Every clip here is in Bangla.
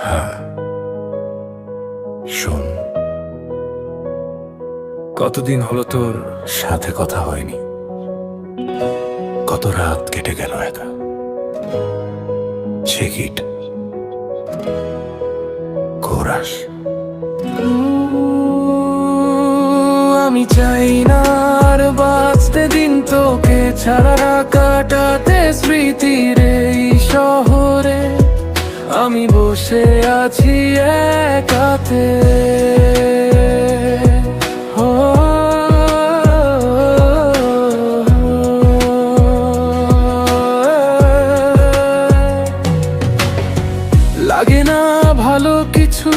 হ্যাঁ, শোন, কতদিন হলো তোর সাথে কথা হয়নি। কত রাত কেটে গেল একা। চেকিট কোরাস। আমি চাই না আর বাঁচতে দিন তোকে ছাড়া, কাটাতে স্মৃতির এই শহরে। আমি বসে আছি একাতে। ও, লাগে না ভালো কিছু,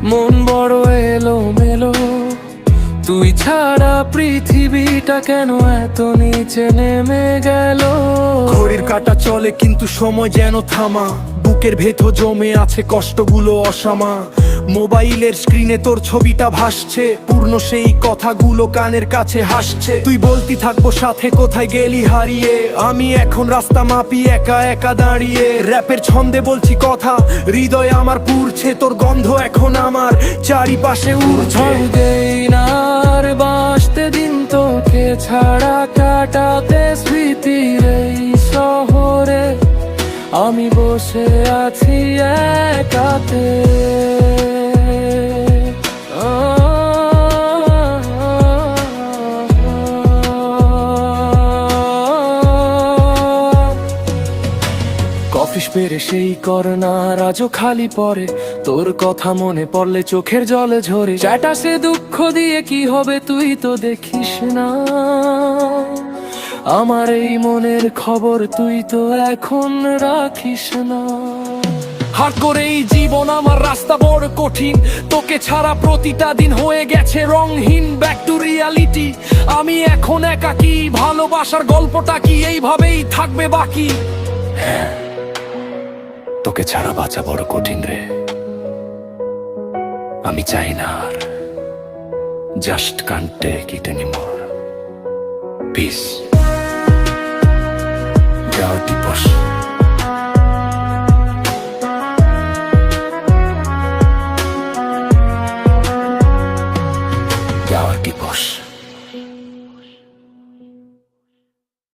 মন বড় এলোমেলো। তুই ছাড়া পৃথিবীটা কেন এত নিচে নেমে গেল। ঘড়ির কাঁটা চলে কিন্তু সময় যেন থামা। বুকের ভেতর জমে আছে কষ্টগুলো অসামা। মোবাইলের স্ক্রিনে তোর ছবিটা ভাসছে, পূর্ণ সেই কথাগুলো কানের কাছে হাসছে। তুই বলতি থাকবো সাথে, কোথায় গেলি হারিয়ে। আমি এখন রাস্তা মাপি একা একা দাঁড়িয়ে। র্যাপের ছন্দে বলছি কথা, হৃদয় আমার পুড়ছে। তোর গন্ধ এখন আমার চারিপাশে উড়ছে। দেই না আর বাঁচতে দিন তোকে ছাড়া, কাটাতে স্মৃতির এই শহরে। আমি বসে আছি একাতে। কফিস পেরে সেই করোনার আজও খালি পড়ে। তোর কথা মনে পড়লে চোখের জলে ঝরে। চাটা সে দুঃখ দিয়ে কি হবে তুই তো দেখিস না। আমার এই মনের খবর তুই তো এখন রাখিস না। হার করে এই জীবন আমার রাস্তা বড় কঠিন। তোকে ছাড়া প্রতিটা দিন হয়ে গেছে রংহীন। ব্যাক টু রিয়ালিটি, আমি এখন একাকী। ভালোবাসার গল্পটা কি এইভাবেই থাকবে বাকি? তোকে ছাড়া বাঁচা বড় কঠিন রে। আমি চাই না আর, just can't take it anymore. Peace, যাও দিবস।